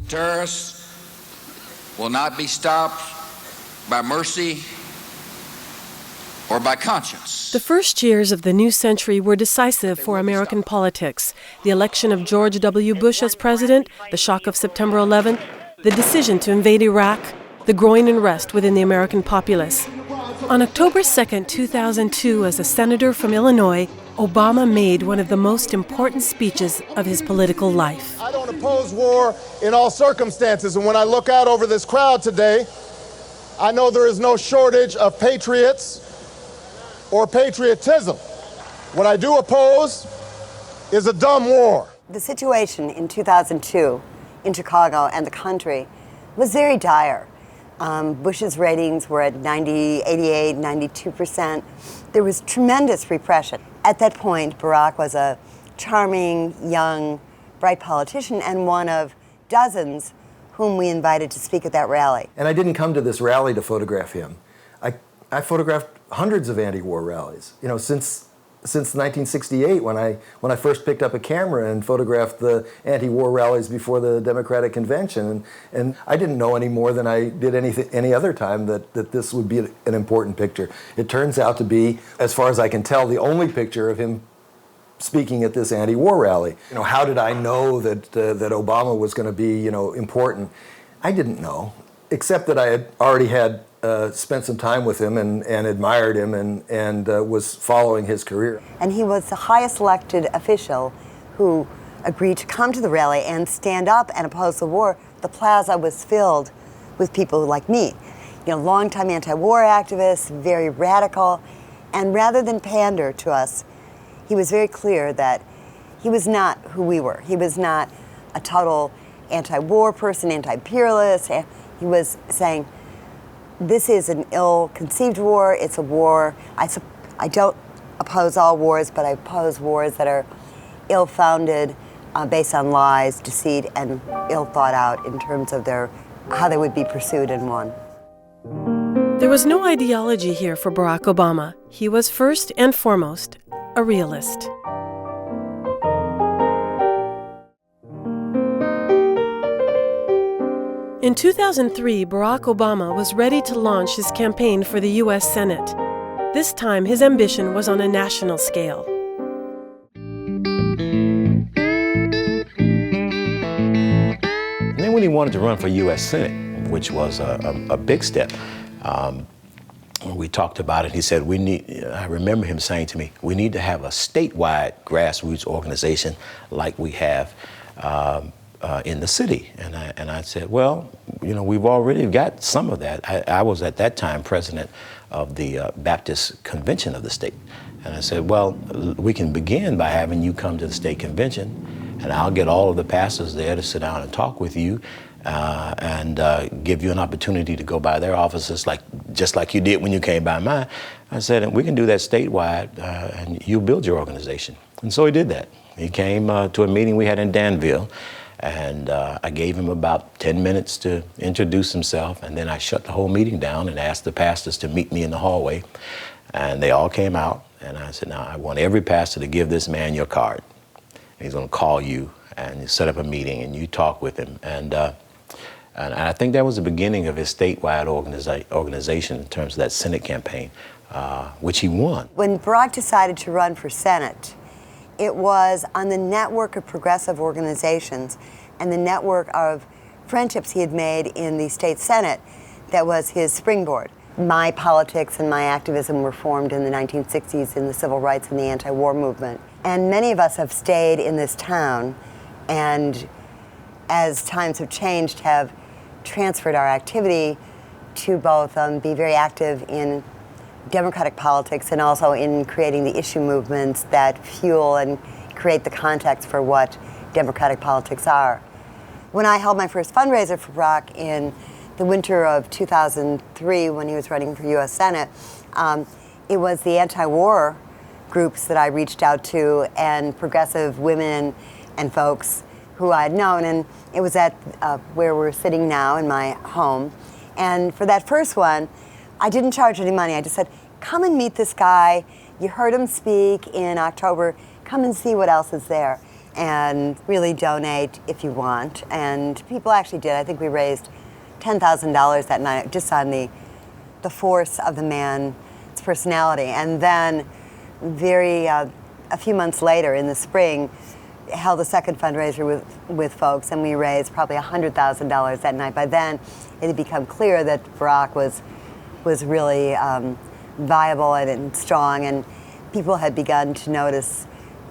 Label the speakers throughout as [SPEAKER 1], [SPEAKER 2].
[SPEAKER 1] Terrorists will not be stopped by mercy or by conscience.
[SPEAKER 2] The first years of the new century were decisive for American politics. The election of George W. Bush as president, the shock of September 11th, the decision to invade Iraq, the growing unrest within the American populace. On October 2, 2002, as a senator from Illinois, Obama made one of the most important speeches of his political life.
[SPEAKER 3] I don't oppose war in all circumstances, and when I look out over this crowd today, I know there is no shortage of patriots or patriotism. What I do oppose is a dumb war.
[SPEAKER 4] The situation in 2002 in Chicago and the country was very dire. Bush's ratings were at 88, 92%. There was tremendous repression. At that point, Barack was a charming, young, bright politician and one of dozens whom we invited to speak at that rally.
[SPEAKER 5] And I didn't come to this rally to photograph him. I photographed hundreds of anti-war rallies, since 1968 when I first picked up a camera and photographed the anti-war rallies before the Democratic Convention. And I didn't know any more than I did any other time that this would be an important picture. It turns out to be, as far as I can tell, the only picture of him speaking at this anti-war rally. How did I know that Obama was going to be, important? I didn't know, except that I had already spent some time with him and admired him and was following his career.
[SPEAKER 4] And he was the highest elected official who agreed to come to the rally and stand up and oppose the war. The plaza was filled with people like me, longtime anti-war activists, very radical, and rather than pander to us, he was very clear that he was not who we were. He was not a total anti-war person, anti-imperialist. He was saying, this is an ill-conceived war. It's a war. I don't oppose all wars, but I oppose wars that are ill-founded, based on lies, deceit, and ill thought out in terms of how they would be pursued and won.
[SPEAKER 2] There was no ideology here for Barack Obama. He was first and foremost a realist. In 2003, Barack Obama was ready to launch his campaign for the U.S. Senate. This time, his ambition was on a national scale.
[SPEAKER 6] And then when he wanted to run for U.S. Senate, which was a big step, when we talked about it, he said, I remember him saying to me, we need to have a statewide grassroots organization like we have in the city. And I said, well, we've already got some of that. I was at that time president of the Baptist Convention of the state. And I said, well, we can begin by having you come to the state convention, and I'll get all of the pastors there to sit down and talk with you and give you an opportunity to go by their offices just like you did when you came by mine. I said, and we can do that statewide, and you build your organization. And so he did that. He came to a meeting we had in Danville, and I gave him about 10 minutes to introduce himself, and then I shut the whole meeting down and asked the pastors to meet me in the hallway. And they all came out, and I said, now I want every pastor to give this man your card. And he's going to call you, and you set up a meeting, and you talk with him. And I think that was the beginning of his statewide organization in terms of that Senate campaign, which he won.
[SPEAKER 4] When Barack decided to run for Senate, it was on the network of progressive organizations and the network of friendships he had made in the state Senate that was his springboard. My politics and my activism were formed in the 1960s in the civil rights and the anti-war movement. And many of us have stayed in this town and, as times have changed, have transferred our activity to both be very active in democratic politics and also in creating the issue movements that fuel and create the context for what democratic politics are. When I held my first fundraiser for Barack in the winter of 2003 when he was running for U.S. Senate, it was the anti-war groups that I reached out to and progressive women and folks who I had known, and it was at where we're sitting now in my home. And for that first one, I didn't charge any money. I just said, come and meet this guy. You heard him speak in October. Come and see what else is there. and really donate if you want. And people actually did. I think we raised $10,000 that night just on the force of the man's personality. And then a few months later in the spring, held a second fundraiser with folks, and we raised probably $100,000 that night. By then, it had become clear that Barack was really viable and strong, and people had begun to notice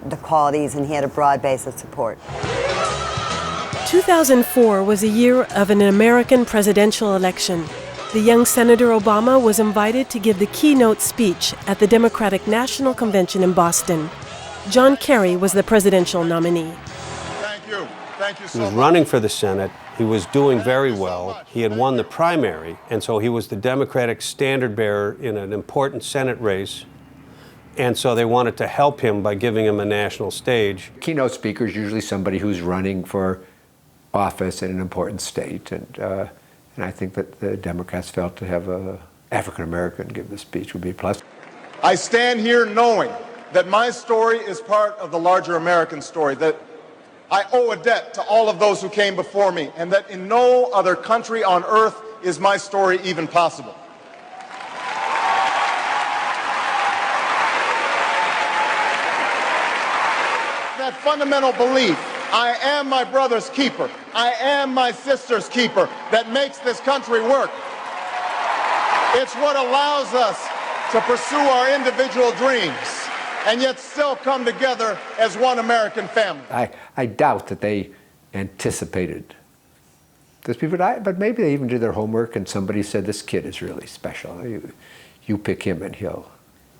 [SPEAKER 4] the qualities, and he had a broad base of support.
[SPEAKER 2] 2004 was a year of an American presidential election. The young Senator Obama was invited to give the keynote speech at the Democratic National Convention in Boston. John Kerry was the presidential nominee.
[SPEAKER 3] Thank you. Thank you so
[SPEAKER 7] He was
[SPEAKER 3] much.
[SPEAKER 7] running for the Senate. He was doing very well. He had won the primary, and so he was the Democratic standard bearer in an important Senate race. And so they wanted to help him by giving him a national stage.
[SPEAKER 8] Keynote speaker is usually somebody who's running for office in an important state, and I think that the Democrats felt to have an African American give the speech would be a plus.
[SPEAKER 3] I stand here knowing that my story is part of the larger American story, that I owe a debt to all of those who came before me, and that in no other country on earth is my story even possible. That fundamental belief, I am my brother's keeper, I am my sister's keeper, that makes this country work. It's what allows us to pursue our individual dreams and yet still come together as one American family.
[SPEAKER 8] I doubt that they anticipated this people, but maybe they even did their homework and somebody said, this kid is really special. You pick him and he'll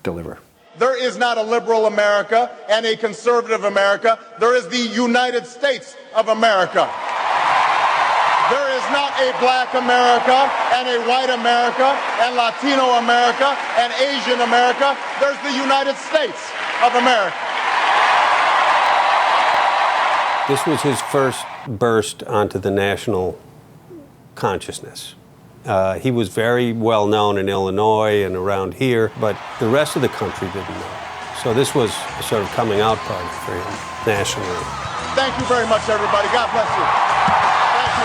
[SPEAKER 8] deliver.
[SPEAKER 3] There is not a liberal America and a conservative America. There is the United States of America. There is not a black America and a white America and Latino America and Asian America. There's the United States of America.
[SPEAKER 7] This was his first burst onto the national consciousness. He was very well known in Illinois and around here, but the rest of the country didn't know. So this was a sort of coming out party for him nationally.
[SPEAKER 3] Thank you very much, everybody. God bless you. Thank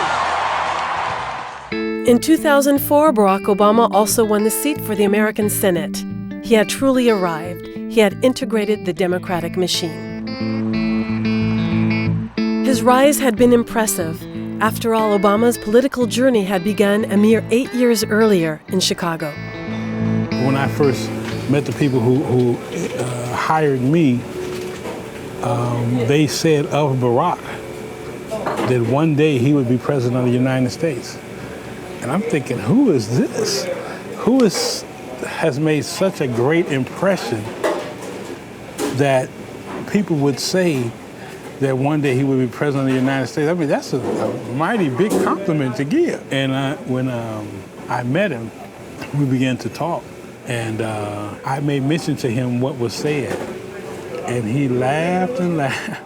[SPEAKER 3] you.
[SPEAKER 2] In 2004, Barack Obama also won the seat for the American Senate. He had truly arrived. He had integrated the Democratic machine. His rise had been impressive. After all, Obama's political journey had begun a mere 8 years earlier in Chicago.
[SPEAKER 9] When I first met the people who hired me, they said of Barack that one day he would be president of the United States. And I'm thinking, who is this? Who has made such a great impression that people would say that one day he would be president of the United States? I mean, that's a mighty big compliment to give. And when I met him, we began to talk. And I made mention to him what was said. And he laughed and laughed.